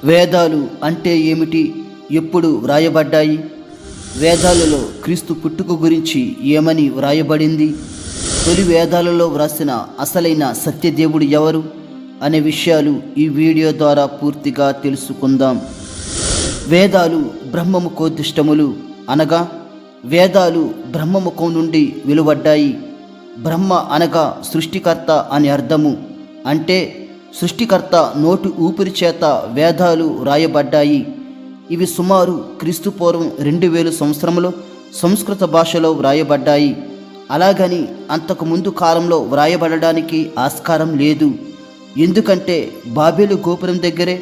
వేదాలు అంటే ఏమిటి? ఎప్పుడు వ్రాయబడ్డాయి? వేదాలలో క్రీస్తు పుట్టుక గురించి ఏమని వ్రాయబడింది? తొలి వేదాలలో వ్రాసిన అసలైన సత్యదేవుడు ఎవరు అనే విషయాలు ఈ వీడియో ద్వారా పూర్తిగా తెలుసుకుందాం. వేదాలు బ్రహ్మముఖోద్దిష్టములు అనగా వేదాలు బ్రహ్మముఖం నుండి వెలువడ్డాయి. బ్రహ్మ అనగా సృష్టికర్త అని అర్థము. అంటే సృష్టికర్త నోటి ఊపిరి చేత వేదాలు వ్రాయబడ్డాయి. ఇవి సుమారు క్రీస్తుపూర్వం 2000 సంవత్సరంలో సంస్కృత భాషలో వ్రాయబడ్డాయి. అలాగని అంతకుముందు కాలంలో వ్రాయబడడానికి ఆస్కారం లేదు. ఎందుకంటే బాబేలు గోపురం దగ్గరే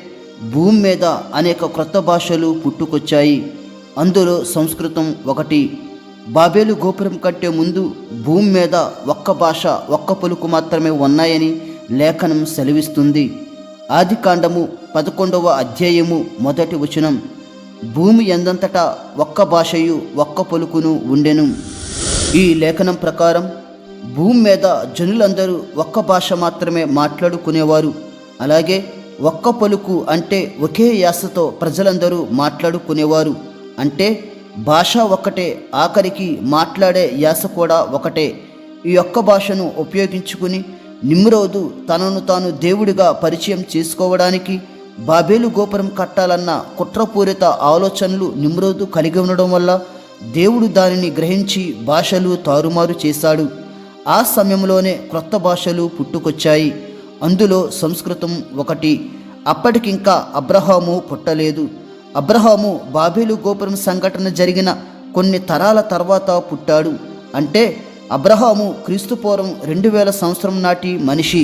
భూమి మీద అనేక క్రొత్త భాషలు పుట్టుకొచ్చాయి. అందులో సంస్కృతం ఒకటి. బాబేలు గోపురం కంటే ముందు భూమి మీద ఒక్క భాష, ఒక్క పలుకు మాత్రమే ఉన్నాయని లేఖనం సెలవిస్తుంది. ఆదికాండము 11వ అధ్యాయము 1వ వచనం. భూమి ఎందంతటా ఒక్క భాషయు ఒక్క పలుకును ఉండెను. ఈ లేఖనం ప్రకారం భూమి మీద జనులందరూ ఒక్క భాష మాత్రమే మాట్లాడుకునేవారు. అలాగే ఒక్క పలుకు అంటే ఒకే యాసతో ప్రజలందరూ మాట్లాడుకునేవారు. అంటే భాష ఒక్కటే, ఆఖరికి మాట్లాడే యాస కూడా ఒకటే. ఈ ఒక్క భాషను ఉపయోగించుకుని నిమ్రోదు తనను తాను దేవుడిగా పరిచయం చేసుకోవడానికి బాబేలు గోపురం కట్టాలన్న కుట్రపూరిత ఆలోచనలు నిమ్రోదు కలిగి ఉండడం వల్ల దేవుడు దానిని గ్రహించి భాషలు తారుమారు చేశాడు. ఆ సమయంలోనే క్రొత్త భాషలు పుట్టుకొచ్చాయి. అందులో సంస్కృతం ఒకటి. అప్పటికింకా అబ్రహాము పుట్టలేదు. అబ్రహాము బాబేలు గోపురం సంఘటన జరిగిన కొన్ని తరాల తర్వాత పుట్టాడు. అంటే అబ్రహాము క్రీస్తుపూర్వం 2000 సంవత్సరం నాటి మనిషి.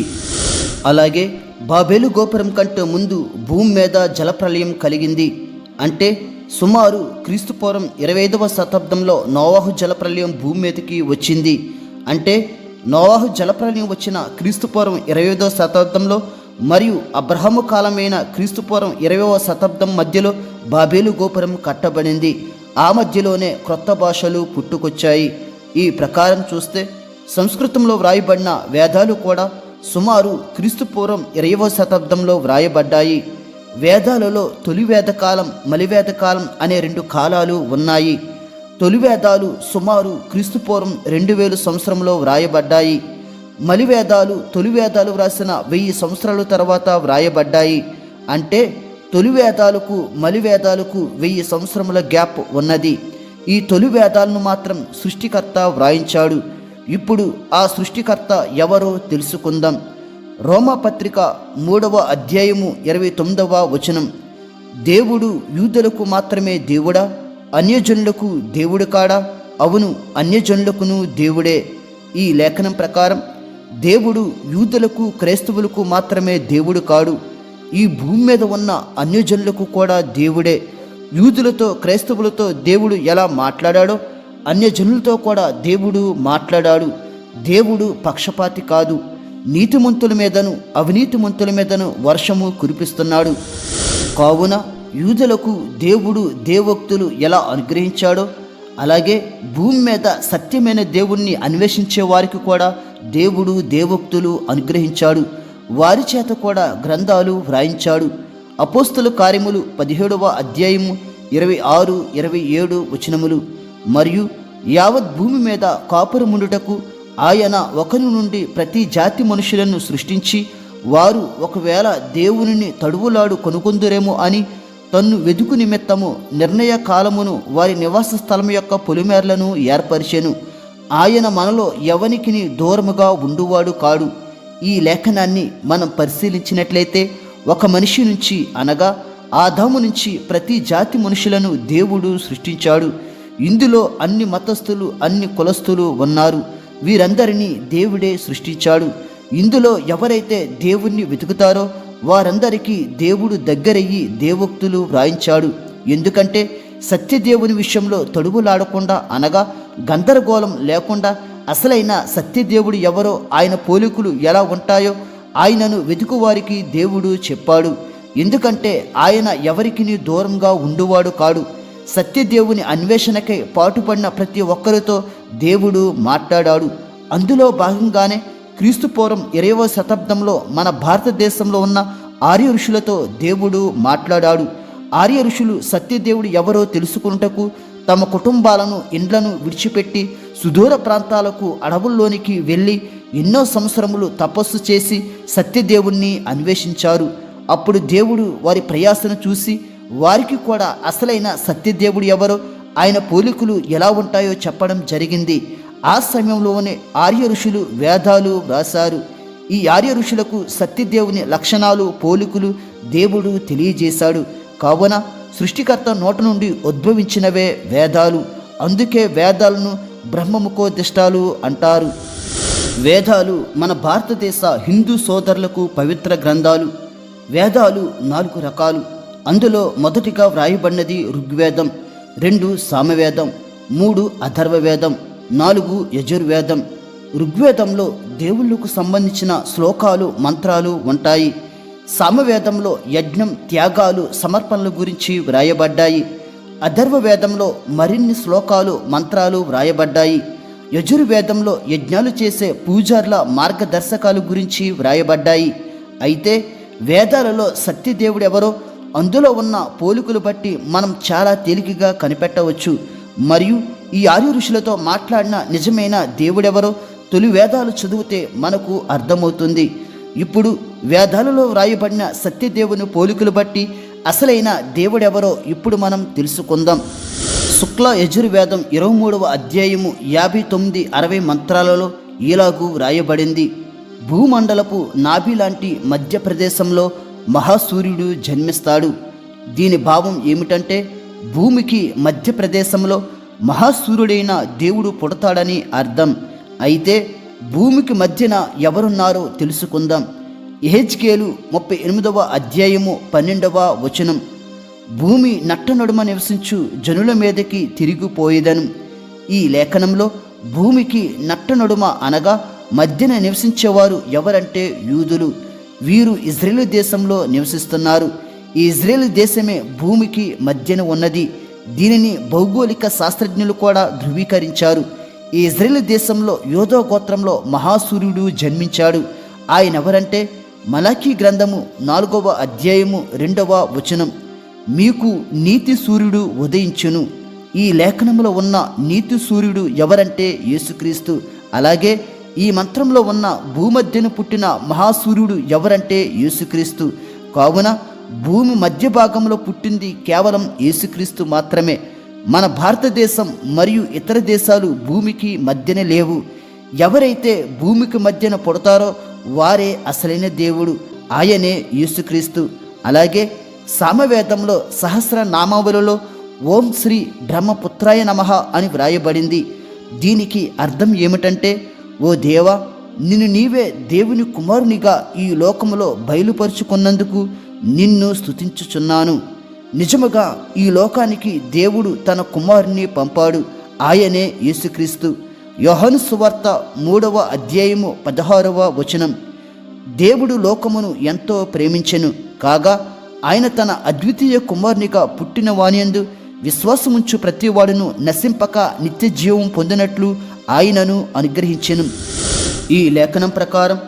అలాగే బాబేలు గోపురం కంటే ముందు భూమి మీద జలప్రలయం కలిగింది. అంటే సుమారు క్రీస్తుపూర్వం 25వ శతాబ్దంలో నోవాహు జలప్రలయం భూమి మీదకి వచ్చింది. అంటే నోవాహు జలప్రలయం వచ్చిన క్రీస్తుపూర్వం 25వ శతాబ్దంలో మరియు అబ్రహాము కాలమైన క్రీస్తుపూర్వం 20వ శతాబ్దం మధ్యలో బాబేలు గోపురం కట్టబడింది. ఆ మధ్యలోనే క్రొత్త భాషలు పుట్టుకొచ్చాయి. ఈ ప్రకారం చూస్తే సంస్కృతంలో వ్రాయబడిన వేదాలు కూడా సుమారు క్రీస్తుపూర్వం 20వ శతాబ్దంలో వ్రాయబడ్డాయి. వేదాలలో తొలి వేదకాలం, మలివేదకాలం అనే 2 కాలాలు ఉన్నాయి. తొలి వేదాలు సుమారు క్రీస్తుపూర్వం 2000 సంవత్సరంలో వ్రాయబడ్డాయి. మలివేదాలు తొలి వేదాలు వ్రాసిన 1000 సంవత్సరాల తర్వాత వ్రాయబడ్డాయి. అంటే తొలి వేదాలకు మలివేదాలకు 1000 సంవత్సరముల గ్యాప్ ఉన్నది. ఈ తొలి వేదాలను మాత్రం సృష్టికర్త వ్రాయించాడు. ఇప్పుడు ఆ సృష్టికర్త ఎవరో తెలుసుకుందాం. రోమాపత్రిక 3వ అధ్యాయము 29వ వచనం. దేవుడు యూదులకు మాత్రమే దేవుడా? అన్యజనులకు దేవుడు కాడా? అవును, అన్యజనులకును దేవుడే. ఈ లేఖనం ప్రకారం దేవుడు యూదులకు, క్రైస్తవులకు మాత్రమే దేవుడు కాడు. ఈ భూమి మీద ఉన్న అన్యజనులకు కూడా దేవుడే. యూదులతో, క్రైస్తవులతో దేవుడు ఎలా మాట్లాడాడో అన్యజనులతో కూడా దేవుడు మాట్లాడాడు. దేవుడు పక్షపాతి కాదు. నీతిమంతుల మీదను అవినీతిమంతుల మీదను వర్షము కురిపిస్తున్నాడు. కావున యూదులకు దేవుడు దేవోక్తులు ఎలా అనుగ్రహించాడో అలాగే భూమి మీద సత్యమైన దేవుణ్ణి అన్వేషించే వారికి కూడా దేవుడు దేవోక్తులు అనుగ్రహించాడు. వారి చేత కూడా గ్రంథాలు వ్రాయించాడు. అపోస్తల కార్యములు 17వ అధ్యాయము 26, 27 వచనములు. మరియు యావత్ భూమి మీద కాపురముండుటకు ఆయన ఒకరి నుండి ప్రతి జాతి మనుషులను సృష్టించి వారు ఒకవేళ దేవునిని తడువులాడు కొనుకొందురేమో అని తన్ను వెదుకు నిమిత్తము నిర్ణయ కాలమును వారి నివాస స్థలం యొక్క పొలిమేర్లను ఏర్పరిచెను. ఆయన మనలో ఎవనికిని దూరముగా ఉండువాడు కాడు. ఈ లేఖనాన్ని మనం పరిశీలించినట్లయితే ఒక మనిషి నుంచి అనగా ఆదాము నుంచి ప్రతి జాతి మనుషులను దేవుడు సృష్టించాడు. ఇందులో అన్ని మతస్థులు, అన్ని కులస్థులు ఉన్నారు. వీరందరినీ దేవుడే సృష్టించాడు. ఇందులో ఎవరైతే దేవుణ్ణి వెతుకుతారో వారందరికీ దేవుడు దగ్గరయ్యి దేవోక్తులు వ్రాయించాడు. ఎందుకంటే సత్యదేవుని విషయంలో తడువులాడకుండా అనగా గందరగోళం లేకుండా అసలైన సత్యదేవుడు ఎవరో, ఆయన పోలికలు ఎలా ఉంటాయో ఆయనను వెతుకువారికి దేవుడు చెప్పాడు. ఎందుకంటే ఆయన ఎవరికిని దూరంగా ఉండువాడు కాడు. సత్యదేవుని అన్వేషణకై పాటుపడిన ప్రతి ఒక్కరితో దేవుడు మాట్లాడాడు. అందులో భాగంగానే క్రీస్తుపూర్వం 20వ శతాబ్దంలో మన భారతదేశంలో ఉన్న ఆర్య ఋషులతో దేవుడు మాట్లాడాడు. ఆర్య ఋషులు సత్యదేవుడు ఎవరో తెలుసుకున్నటకు తమ కుటుంబాలను, ఇండ్లను విడిచిపెట్టి సుదూర ప్రాంతాలకు, అడవుల్లోనికి వెళ్ళి ఎన్నో సంవత్సరములు తపస్సు చేసి సత్యదేవుణ్ణి అన్వేషించారు. అప్పుడు దేవుడు వారి ప్రయాసను చూసి వారికి కూడా అసలైన సత్యదేవుడు ఎవరో, ఆయన పోలికలు ఎలా ఉంటాయో చెప్పడం జరిగింది. ఆ సమయంలోనే ఆర్య ఋషులు వేదాలు వ్రాసారు. ఈ ఆర్య ఋషులకు సత్యదేవుని లక్షణాలు, పోలికలు దేవుడు తెలియజేశాడు. కావున సృష్టికర్త నోట నుండి ఉద్భవించినవే వేదాలు. అందుకే వేదాలను బ్రహ్మముఖోదిష్టాలు అంటారు. వేదాలు మన భారతదేశ హిందూ సోదరులకు పవిత్ర గ్రంథాలు. వేదాలు 4 రకాలు. అందులో మొదటిగా వ్రాయబడినది ఋగ్వేదం, 2 సామవేదం, 3 అథర్వవేదం, 4 యజుర్వేదం. ఋగ్వేదంలో దేవుళ్ళకు సంబంధించిన శ్లోకాలు, మంత్రాలు ఉంటాయి. సామవేదంలో యజ్ఞం, త్యాగాలు, సమర్పణల గురించి వ్రాయబడ్డాయి. అథర్వవేదంలో మరిన్ని శ్లోకాలు, మంత్రాలు వ్రాయబడ్డాయి. యజుర్వేదంలో యజ్ఞాలు చేసే పూజార్ల మార్గదర్శకాలు గురించి వ్రాయబడ్డాయి. అయితే వేదాలలో సత్యదేవుడెవరో, అందులో ఉన్న పోలికలు బట్టి మనం చాలా తేలికగా కనిపెట్టవచ్చు. మరియు ఈ ఆర్య ఋషులతో మాట్లాడిన నిజమైన దేవుడెవరో తొలి వేదాలు చదివితే మనకు అర్థమవుతుంది. ఇప్పుడు వేదాలలో వ్రాయబడిన సత్యదేవుని పోలికలు బట్టి అసలైన దేవుడెవరో ఇప్పుడు మనం తెలుసుకుందాం. శుక్ల యజుర్వేదం 23వ అధ్యాయము 59, 60 మంత్రాలలో ఇలాగూ వ్రాయబడింది. భూమండలపు నాభి లాంటి మధ్యప్రదేశంలో మహాసూర్యుడు జన్మిస్తాడు. దీని భావం ఏమిటంటే భూమికి మధ్యప్రదేశంలో మహాసూర్యుడైన దేవుడు పుడతాడని అర్థం. అయితే భూమికి మధ్యన ఎవరున్నారో తెలుసుకుందాం. యెహెజ్కేలు 38వ అధ్యాయము 12వ వచనం. భూమి నట్టనడుమ నివసించు జనుల మీదకి తిరిగిపోయేదను. ఈ లేఖనంలో భూమికి నట్టనడుమ అనగా మధ్యన నివసించేవారు ఎవరంటే యూదులు. వీరు ఇజ్రాయేలు దేశంలో నివసిస్తున్నారు. ఈ ఇజ్రాయేలు దేశమే భూమికి మధ్యన ఉన్నది. దీనిని భౌగోళిక శాస్త్రజ్ఞులు కూడా ధృవీకరించారు. ఈ ఇజ్రాయేలు దేశంలో యోధా గోత్రంలో మహాసూర్యుడు జన్మించాడు. ఆయన ఎవరంటే మలాకీ గ్రంథము 4వ అధ్యాయము 2వ వచనం. మీకు నీతి సూర్యుడు ఉదయించును. ఈ లేఖనంలో ఉన్న నీతి సూర్యుడు ఎవరంటే యేసుక్రీస్తు. అలాగే ఈ మంత్రంలో ఉన్న భూమధ్యను పుట్టిన మహాసూర్యుడు ఎవరంటే యేసుక్రీస్తు. కావున భూమి మధ్య భాగంలో పుట్టింది కేవలం యేసుక్రీస్తు మాత్రమే. మన భారతదేశం మరియు ఇతర దేశాలు భూమికి మధ్యన లేవు. ఎవరైతే భూమికి మధ్యన పుడతారో వారే అసలైన దేవుడు. ఆయనే యేసుక్రీస్తు. అలాగే సామవేదంలో సహస్ర నామావళిలో ఓం శ్రీ బ్రహ్మపుత్రాయ నమః అని వ్రాయబడింది. దీనికి అర్థం ఏమిటంటే, ఓ దేవా, నిన్ను నీవే దేవుని కుమారునిగా ఈ లోకములో బయలుపరుచుకున్నందుకు నిన్ను స్తుతించుచున్నాను. నిజముగా ఈ లోకానికి దేవుడు తన కుమారుని పంపాడు. ఆయనే యేసుక్రీస్తు. యోహాను సువార్త 3వ అధ్యాయము 16వ వచనం. దేవుడు లోకమును ఎంతో ప్రేమించెను కాగా ఆయన తన అద్వితీయ కుమారునిగా పుట్టిన వానియందు విశ్వాసముంచు ప్రతివాడును నశింపక నిత్య జీవం పొందినట్లు ఆయనను అనుగ్రహించెను. ఈ లేఖనం ప్రకారం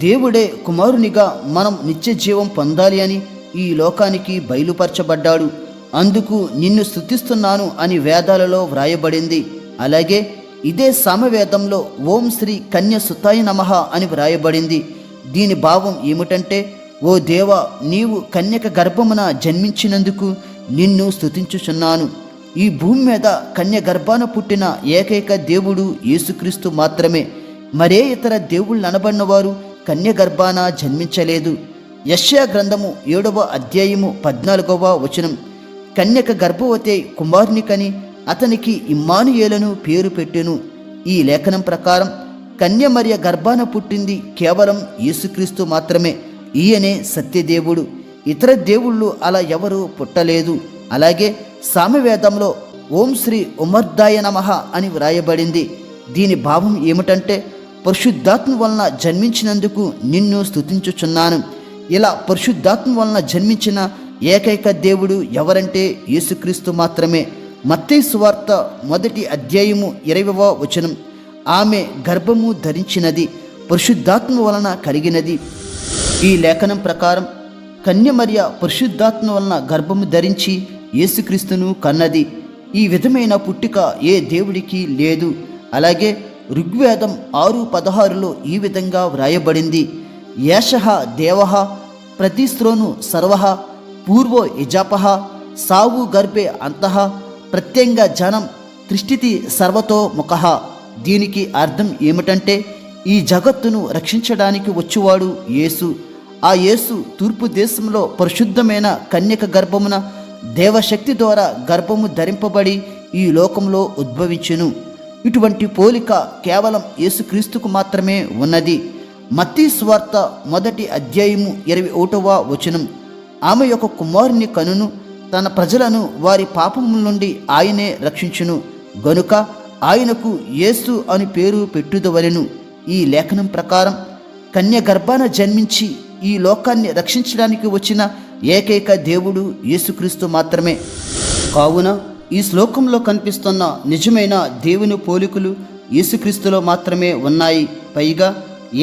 దేవుడే కుమారునిగా మనం నిత్య జీవం పొందాలి అని ఈ లోకానికి బయలుపరచబడ్డాడు. అందుకు నిన్ను స్తుతిస్తున్నాను అని వేదాలలో వ్రాయబడింది. అలాగే ఇదే సామవేదంలో ఓం శ్రీ కన్య సుతాయ నమః అని వ్రాయబడింది. దీని భావం ఏమిటంటే, ఓ దేవా, నీవు కన్యక గర్భమున జన్మించినందుకు నిన్ను స్తుతించుచున్నాను. ఈ భూమి మీద కన్య గర్భాన పుట్టిన ఏకైక దేవుడు యేసుక్రీస్తు మాత్రమే. మరే ఇతర దేవుళ్ళు అనబడిన వారు కన్య గర్భాన జన్మించలేదు. యెషయా గ్రంథము 7వ అధ్యాయము 14వ వచనం. కన్యక గర్భవతి కుమారునికని అతనికి ఇమ్మానుయేలను పేరు పెట్టెను. ఈ లేఖనం ప్రకారం కన్య మరియ గర్భాన పుట్టింది కేవలం యేసుక్రీస్తు మాత్రమే. ఈయనే సత్యదేవుడు. ఇతర దేవుళ్ళు అలా ఎవరూ పుట్టలేదు. అలాగే సామవేదంలో ఓం శ్రీ ఉమర్దాయ నమః అని వ్రాయబడింది. దీని భావం ఏమిటంటే, పరిశుద్ధాత్మ వలన జన్మించినందుకు నిన్ను స్తుతించుచున్నాను. ఇలా పరిశుద్ధాత్మ వలన జన్మించిన ఏకైక దేవుడు ఎవరంటే యేసుక్రీస్తు మాత్రమే. మత్తయి సువార్త 1వ అధ్యాయము 20వ వచనం. ఆమె గర్భము ధరించినది పరిశుద్ధాత్మ వలన కలిగినది. ఈ లేఖనం ప్రకారం కన్యమర్య పరిశుద్ధాత్మ వలన గర్భము ధరించి యేసుక్రీస్తును కన్నది. ఈ విధమైన పుట్టిక ఏ దేవుడికి లేదు. అలాగే ఋగ్వేదం 6:16లో ఈ విధంగా వ్రాయబడింది: ఏషః దేవః ప్రతిస్రోను సర్వః పూర్వో యజాపః సావు గర్భే అంతః ప్రత్యంగ జనం త్రిష్టితి సర్వతో ముఖః. దీనికి అర్థం ఏమిటంటే, ఈ జగత్తును రక్షించడానికి వచ్చువాడు యేసు. ఆ యేసు తూర్పు దేశంలో పరిశుద్ధమైన కన్యక గర్భమున దేవశక్తి ద్వారా గర్భము ధరింపబడి ఈ లోకంలో ఉద్భవించెను. ఇటువంటి పోలిక కేవలం యేసుక్రీస్తుకు మాత్రమే ఉన్నది. మత్తయి సువార్త 1:21 ఆమె యొక్క కుమారుని కనును, తన ప్రజలను వారి పాపముల నుండి ఆయనే రక్షించును గనుక ఆయనకు యేసు అని పేరు పెట్టుదవలెను. ఈ లేఖనం ప్రకారం కన్య గర్భాన జన్మించి ఈ లోకాన్ని రక్షించడానికి వచ్చిన ఏకైక దేవుడు యేసుక్రీస్తు మాత్రమే. కావున ఈ శ్లోకంలో కనిపిస్తున్న నిజమైన దేవుని పోలికలు యేసుక్రీస్తులో మాత్రమే ఉన్నాయి. పైగా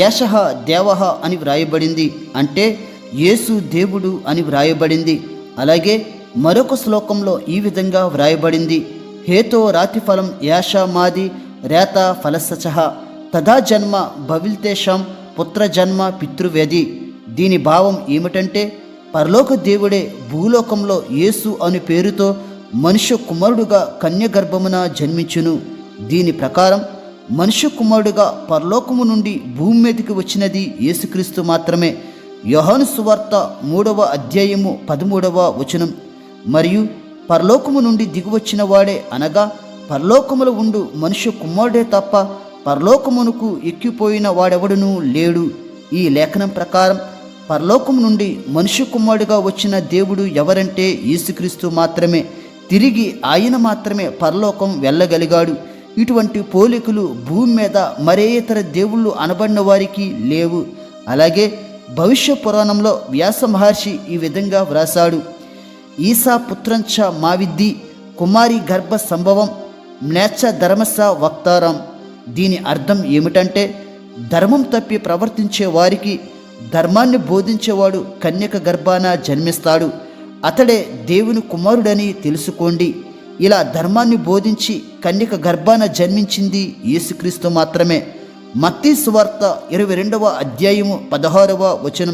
ఏషః దేవః అని వ్రాయబడింది, అంటే యేసు దేవుడు అని వ్రాయబడింది. అలాగే మరొక శ్లోకంలో ఈ విధంగా వ్రాయబడింది: హేతో రాతిఫలం యాష మాది రేత ఫలసచః తదా జన్మ భవిల్తేషాం పుత్ర జన్మ పితృవ్యధి. దీని భావం ఏమిటంటే, పరలోక దేవుడే భూలోకంలో యేసు అనే పేరుతో మనుష్య కుమారుడుగా కన్య గర్భమున జన్మించును. దీని ప్రకారం మనుష్య కుమారుడుగా పరలోకము నుండి భూమి మీదకి వచ్చినది యేసుక్రీస్తు మాత్రమే. యోహాను సువార్త 3:13 మరియు పరలోకము నుండి దిగివచ్చిన వాడే, అనగా పరలోకములో ఉండు మనుష్య కుమారుడే తప్ప పరలోకమునకు ఎక్కిపోయిన వాడెవడునూ లేడు. ఈ లేఖనం ప్రకారం పరలోకము నుండి మనుష్య కుమారుడుగా వచ్చిన దేవుడు ఎవరంటే యేసుక్రీస్తు మాత్రమే. తిరిగి ఆయన మాత్రమే పరలోకం వెళ్ళగలిగాడు. ఇటువంటి పోలికలు భూమి మీద మరే ఇతర దేవుళ్ళు అనబడిన వారికి లేవు. అలాగే భవిష్య పురాణంలో వ్యాస మహర్షి ఈ విధంగా వ్రాసాడు: ఈసా పుత్రంచ మావిద్ది కుమారి గర్భ సంభవం మ్లేచ్ఛ ధర్మస వక్తారం. దీని అర్థం ఏమిటంటే, ధర్మం తప్పి ప్రవర్తించే వారికి ధర్మాన్ని బోధించేవాడు కన్యక గర్భాన జన్మిస్తాడు. అతడే దేవుని కుమారుడని తెలుసుకోండి. ఇలా ధర్మాన్ని బోధించి కన్యక గర్భాన జన్మించింది యేసుక్రీస్తు మాత్రమే. మత్తయి సువార్త 22:16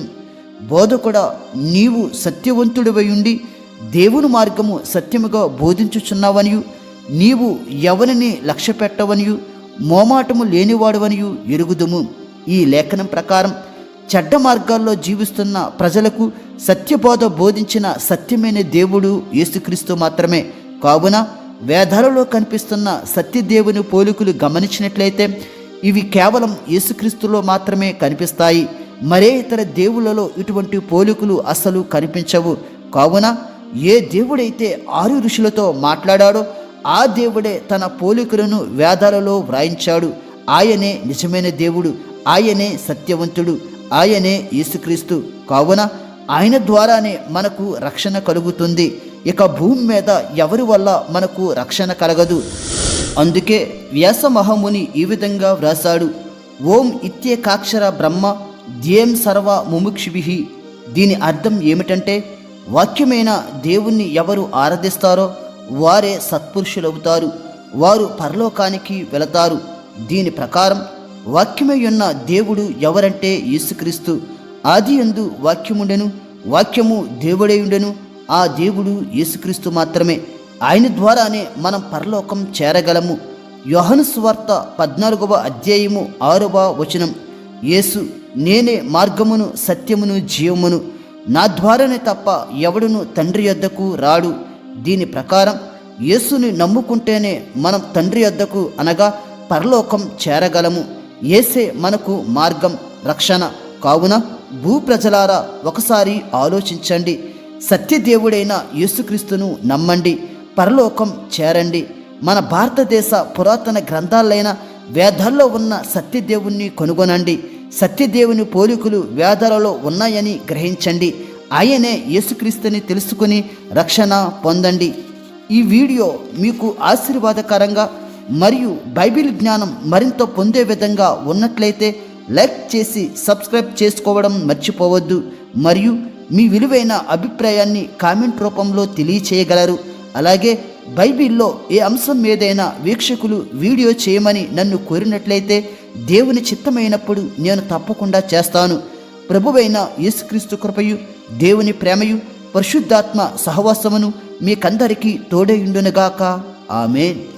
బోధకుడా, నీవు సత్యవంతుడివై ఉండి దేవుని మార్గము సత్యముగా బోధించుచున్నావనియు, నీవు ఎవరిని లక్ష్య పెట్టవనియు మోమాటము లేనివాడవనియు ఎరుగుదుము. ఈ లేఖనం ప్రకారం చెడ్డ మార్గాల్లో జీవిస్తున్న ప్రజలకు సత్యబోధ బోధించిన సత్యమైన దేవుడు యేసుక్రీస్తు మాత్రమే. కావున వేదాలలో కనిపిస్తున్న సత్యదేవుని పోలికలు గమనించినట్లయితే ఇవి కేవలం యేసుక్రీస్తులో మాత్రమే కనిపిస్తాయి. మరే ఇతర దేవుళ్ళలో ఇటువంటి పోలికలు అస్సలు కనిపించవు. కావున ఏ దేవుడైతే 6 ఋషులతో మాట్లాడాడో ఆ దేవుడే తన పోలికలను వేదాలలో వ్రాయించాడు. ఆయనే నిజమైన దేవుడు, ఆయనే సత్యవంతుడు, ఆయనే యేసుక్రీస్తు. కావున ఆయన ద్వారానే మనకు రక్షణ కలుగుతుంది. ఇక భూమి మీద ఎవరి వల్ల మనకు రక్షణ కలగదు. అందుకే వ్యాస మహాముని ఈ విధంగా వ్రాసాడు: ఓం ఇత్యేకాక్షర బ్రహ్మ ధ్యేయం సర్వ ముముక్షుభిః. దీని అర్థం ఏమిటంటే, వాక్యమైన దేవుణ్ణి ఎవరు ఆరాధిస్తారో వారే సత్పురుషులవుతారు, వారు పరలోకానికి వెళతారు. దీని ప్రకారం వాక్యమై ఉన్న దేవుడు ఎవరంటే యేసుక్రీస్తు. ఆదియందు వాక్యముండెను, వాక్యము దేవుడై ఉండెను, ఆ దేవుడు యేసుక్రీస్తు మాత్రమే. ఆయన ద్వారానే మనం పరలోకం చేరగలము. యోహాను సువార్త 14:6 యేసు, నేనే మార్గమును సత్యమును జీవమును, నా ద్వారానే తప్ప ఎవడును తండ్రి యొద్దకు రాడు. దీని ప్రకారం యేసుని నమ్ముకుంటేనే మనం తండ్రి యొద్దకు, అనగా పరలోకం చేరగలము. యేసే మనకు మార్గం, రక్షణ. కావున భూప్రజలారా ఒకసారి ఆలోచించండి. సత్యదేవుడైన యేసుక్రీస్తును నమ్మండి, పరలోకం చేరండి. మన భారతదేశ పురాతన గ్రంథాలైన వేదాల్లో ఉన్న సత్యదేవుణ్ణి కనుగొనండి. సత్యదేవుని పోలికలు వేదాలలో ఉన్నాయని గ్రహించండి. ఆయనే యేసుక్రీస్తుని తెలుసుకుని రక్షణ పొందండి. ఈ వీడియో మీకు ఆశీర్వాదకరంగా మరియు బైబిల్ జ్ఞానం మరింత పొందే విధంగా ఉన్నట్లయితే లైక్ చేసి సబ్స్క్రైబ్ చేసుకోవడం మర్చిపోవద్దు. మరియు మీ విలువైన అభిప్రాయాన్ని కామెంట్ రూపంలో తెలియచేయగలరు. అలాగే బైబిల్లో ఏ అంశం మీదైనా వీక్షకులు వీడియో చేయమని నన్ను కోరినట్లయితే దేవుని చిత్తమైనప్పుడు నేను తప్పకుండా చేస్తాను. ప్రభువైన యేసుక్రీస్తు కృపయు, దేవుని ప్రేమయు, పరిశుద్ధాత్మ సహవాసమును మీకందరికీ తోడైయుండునుగాక. ఆమేన్.